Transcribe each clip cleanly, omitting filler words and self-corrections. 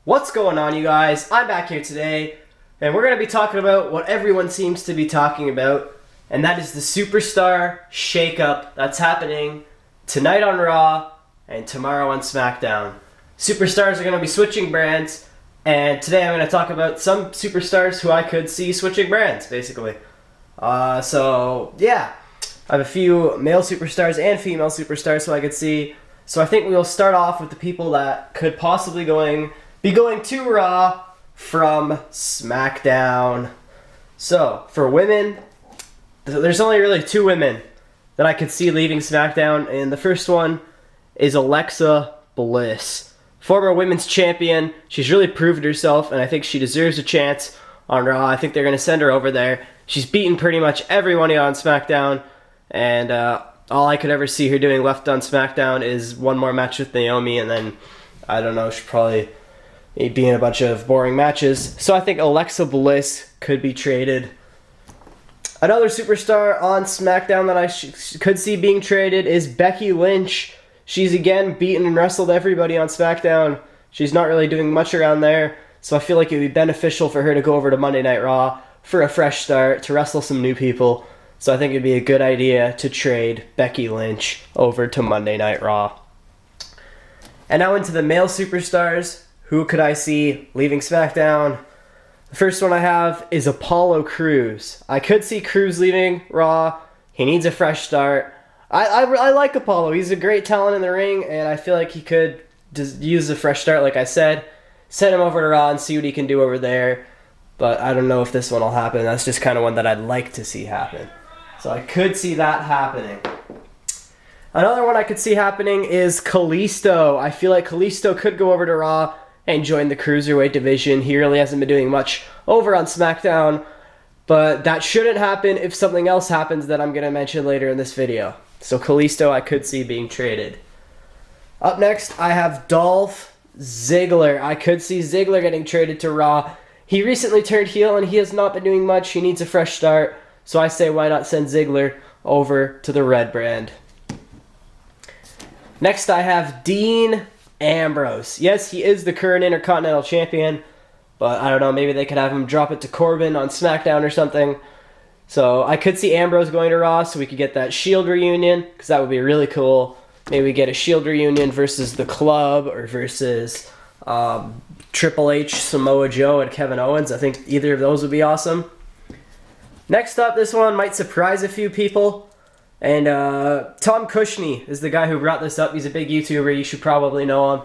What's going on, you guys? I'm back here today, and we're going to be talking about what everyone seems to be talking about, and that is the Superstar Shakeup that's happening tonight on Raw and tomorrow on SmackDown. Superstars are going to be switching brands, and today I'm going to talk about some superstars who I could see switching brands, basically. Yeah. I have a few male superstars and female superstars so I could see. So I think we'll start off with the people that could possibly be going to Raw from SmackDown. So, for women, there's only really two women that I could see leaving SmackDown, and the first one is Alexa Bliss. Former women's champion. She's really proved herself, and I think she deserves a chance on Raw. I think they're going to send her over there. She's beaten pretty much everyone on SmackDown, and all I could ever see her doing left on SmackDown is one more match with Naomi, and then, I don't know, she'll probably be in a bunch of boring matches. So I think Alexa Bliss could be traded. Another superstar on SmackDown that I could see being traded is Becky Lynch. She's again beaten and wrestled everybody on SmackDown. She's not really doing much around there, so I feel like it would be beneficial for her to go over to Monday Night Raw for a fresh start, to wrestle some new people. So I think it'd be a good idea to trade Becky Lynch over to Monday Night Raw. And now into the male superstars. Who could I see leaving SmackDown? The first one I have is Apollo Crews. I could see Crews leaving Raw. He needs a fresh start. I like Apollo. He's a great talent in the ring, and I feel like he could just use a fresh start, like I said. Send him over to Raw and see what he can do over there. But I don't know if this one will happen. That's just kind of one that I'd like to see happen. So I could see that happening. Another one I could see happening is Kalisto. I feel like Kalisto could go over to Raw and join the Cruiserweight division. He really hasn't been doing much over on SmackDown, but that shouldn't happen if something else happens that I'm going to mention later in this video. So Kalisto I could see being traded. Up next, I have Dolph Ziggler. I could see Ziggler getting traded to Raw. He recently turned heel and he has not been doing much. He needs a fresh start. So I say, why not send Ziggler over to the Red brand? Next, I have Dean Ambrose. Yes, he is the current Intercontinental Champion, but I don't know, maybe they could have him drop it to Corbin on SmackDown or something. So I could see Ambrose going to Raw so we could get that Shield reunion, because that would be really cool. Maybe we get a Shield reunion versus The Club or versus Triple H, Samoa Joe, and Kevin Owens. I think either of those would be awesome. Next up, this one might surprise a few people. And Tom Cushney is the guy who brought this up. He's a big YouTuber. You should probably know him.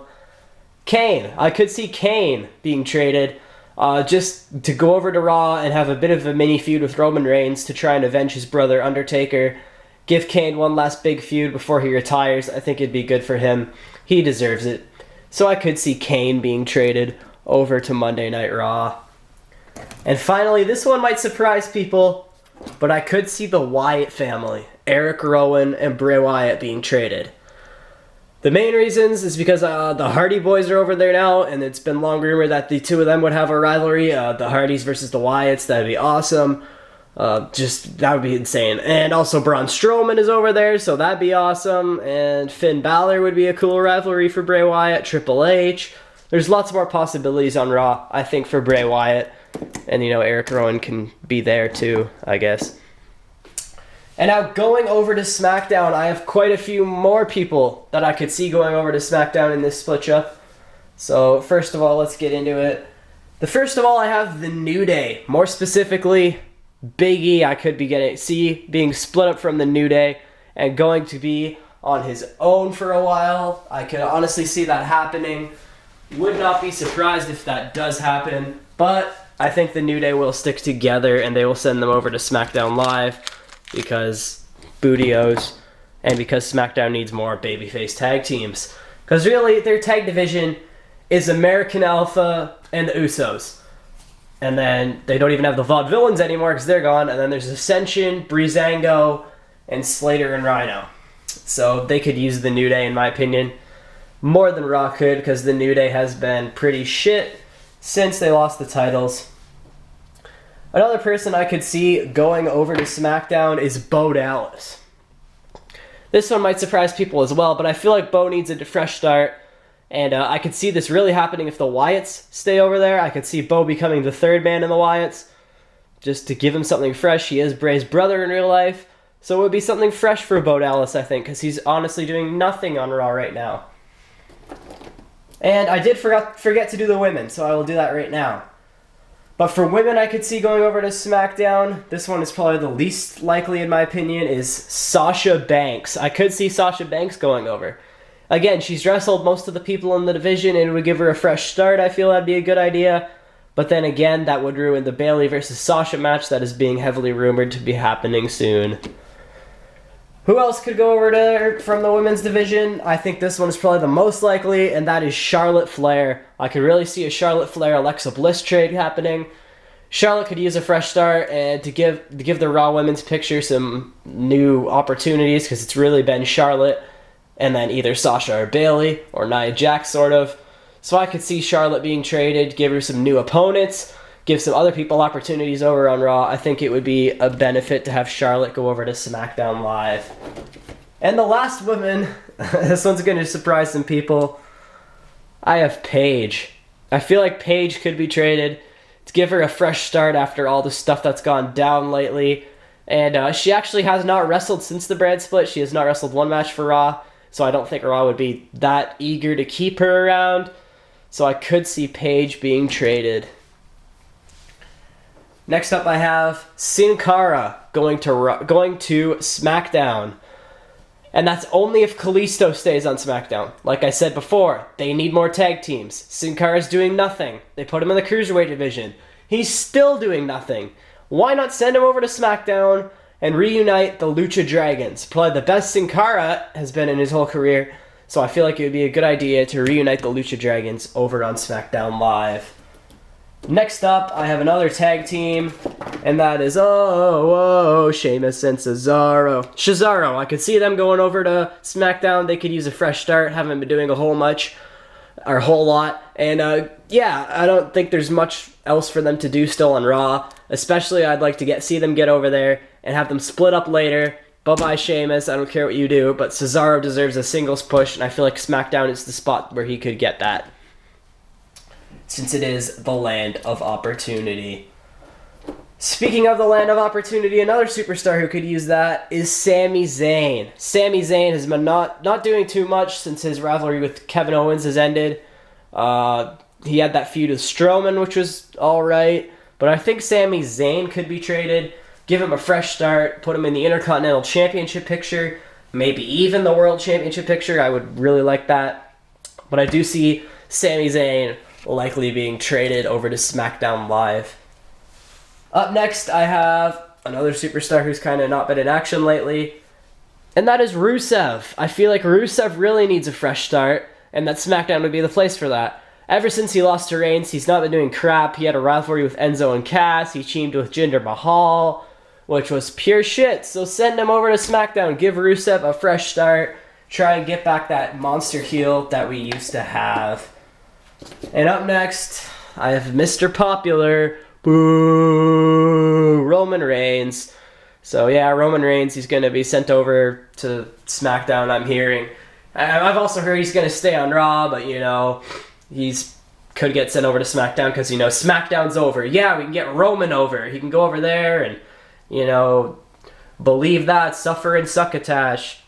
Kane. I could see Kane being traded just to go over to Raw and have a bit of a mini feud with Roman Reigns to try and avenge his brother Undertaker. Give Kane one last big feud before he retires. I think it'd be good for him. He deserves it. So I could see Kane being traded over to Monday Night Raw. And finally, this one might surprise people, but I could see the Wyatt family, Eric Rowan and Bray Wyatt, being traded. The main reasons is because the Hardy Boys are over there now, and it's been long rumored that the two of them would have a rivalry, the Hardys versus the Wyatts. That'd be awesome. That would be insane. And also Braun Strowman is over there, so that'd be awesome. And Finn Balor would be a cool rivalry for Bray Wyatt, Triple H. There's lots more possibilities on Raw, I think, for Bray Wyatt. And, Eric Rowan can be there too, I guess. And now going over to SmackDown, I have quite a few more people that I could see going over to SmackDown in this split up. So first of all, let's get into it. The first of all, I have the New Day. More specifically, Big E. I could see being split up from the New Day and going to be on his own for a while. I could honestly see that happening. Would not be surprised if that does happen, but I think the New Day will stick together and they will send them over to SmackDown Live because Bootios and because SmackDown needs more babyface tag teams. Because really, their tag division is American Alpha and the Usos. And then they don't even have the Vaudevillains anymore because they're gone. And then there's Ascension, Breezango, and Slater and Rhino. So they could use the New Day, in my opinion, more than Raw could, because the New Day has been pretty shit since they lost the titles. Another person I could see going over to SmackDown is Bo Dallas. This one might surprise people as well, but I feel like Bo needs a fresh start. And I could see this really happening if the Wyatts stay over there. I could see Bo becoming the third man in the Wyatts, just to give him something fresh. He is Bray's brother in real life, so it would be something fresh for Bo Dallas, I think, because he's honestly doing nothing on Raw right now. And I did forget to do the women, so I will do that right now. But for women I could see going over to SmackDown, this one is probably the least likely in my opinion, is Sasha Banks. I could see Sasha Banks going over. Again, she's wrestled most of the people in the division and it would give her a fresh start. I feel that'd be a good idea. But then again, that would ruin the Bayley versus Sasha match that is being heavily rumored to be happening soon. Who else could go over to from the women's division? I think this one is probably the most likely, and that is Charlotte Flair. I could really see a Charlotte Flair-Alexa Bliss trade happening. Charlotte could use a fresh start and to give the Raw Women's picture some new opportunities, because it's really been Charlotte and then either Sasha or Bayley or Nia Jax, sort of. So I could see Charlotte being traded, give her some new opponents, give some other people opportunities over on Raw. I think it would be a benefit to have Charlotte go over to SmackDown Live. And the last woman, this one's going to surprise some people. I have Paige. I feel like Paige could be traded to give her a fresh start after all the stuff that's gone down lately. And she actually has not wrestled since the brand split. She has not wrestled one match for Raw. So I don't think Raw would be that eager to keep her around. So I could see Paige being traded. Next up I have Sin Cara going to SmackDown. And that's only if Kalisto stays on SmackDown. Like I said before, they need more tag teams. Sin Cara's doing nothing. They put him in the Cruiserweight division. He's still doing nothing. Why not send him over to SmackDown and reunite the Lucha Dragons? Probably the best Sin Cara has been in his whole career. So I feel like it would be a good idea to reunite the Lucha Dragons over on SmackDown Live. Next up, I have another tag team, and that is, Sheamus and Cesaro. I could see them going over to SmackDown. They could use a fresh start, haven't been doing a whole lot. And I don't think there's much else for them to do still on Raw. Especially, I'd like to see them get over there and have them split up later. Bye-bye, Sheamus. I don't care what you do, but Cesaro deserves a singles push, and I feel like SmackDown is the spot where he could get that, since it is the land of opportunity. Speaking of the land of opportunity, another superstar who could use that is Sami Zayn. Sami Zayn has been not doing too much since his rivalry with Kevin Owens has ended. He had that feud with Strowman, which was alright, but I think Sami Zayn could be traded. Give him a fresh start, put him in the Intercontinental Championship picture, maybe even the World Championship picture. I would really like that. But I do see Sami Zayn likely being traded over to SmackDown Live. Up next, I have another superstar who's kind of not been in action lately, and that is Rusev. I feel like Rusev really needs a fresh start, and that SmackDown would be the place for that. Ever since he lost to Reigns, he's not been doing crap. He had a rivalry with Enzo and Cass. He teamed with Jinder Mahal, which was pure shit. So send him over to SmackDown. Give Rusev a fresh start. Try and get back that monster heel that we used to have. And up next, I have Mr. Popular, Roman Reigns. So yeah, Roman Reigns, he's going to be sent over to SmackDown, I'm hearing. I've also heard he's going to stay on Raw, but he's could get sent over to SmackDown because, SmackDown's over. Yeah, we can get Roman over. He can go over there and, believe that, suffer and succotash.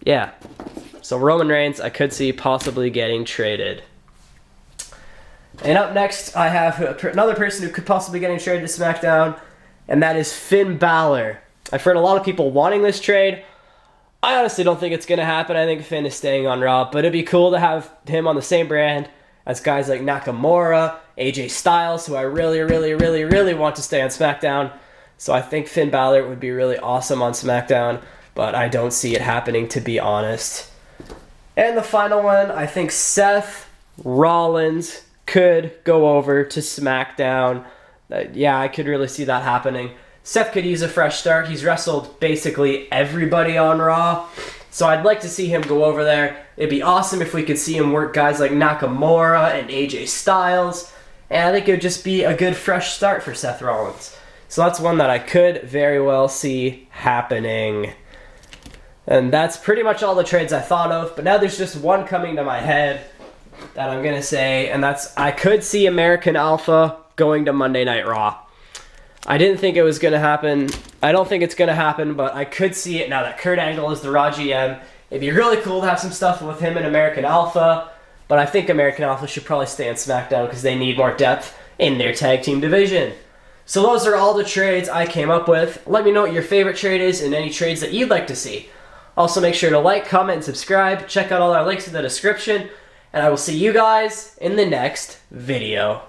Yeah. So Roman Reigns, I could see possibly getting traded. And up next, I have another person who could possibly get traded to SmackDown, and that is Finn Balor. I've heard a lot of people wanting this trade. I honestly don't think it's going to happen. I think Finn is staying on Raw, but it'd be cool to have him on the same brand as guys like Nakamura, AJ Styles, who I really, really, really, really want to stay on SmackDown. So I think Finn Balor would be really awesome on SmackDown, but I don't see it happening, to be honest. And the final one, I think Seth Rollins could go over to SmackDown. I could really see that happening. Seth could use a fresh start. He's wrestled basically everybody on Raw, so I'd like to see him go over there. It'd be awesome if we could see him work guys like Nakamura and AJ Styles, and I think it would just be a good fresh start for Seth Rollins. So that's one that I could very well see happening. And that's pretty much all the trades I thought of. But now there's just one coming to my head that I'm going to say. And that's, I could see American Alpha going to Monday Night Raw. I didn't think it was going to happen. I don't think it's going to happen, but I could see it now that Kurt Angle is the Raw GM. It'd be really cool to have some stuff with him and American Alpha. But I think American Alpha should probably stay on SmackDown because they need more depth in their tag team division. So those are all the trades I came up with. Let me know what your favorite trade is and any trades that you'd like to see. Also, make sure to like, comment, and subscribe. Check out all our links in the description. And I will see you guys in the next video.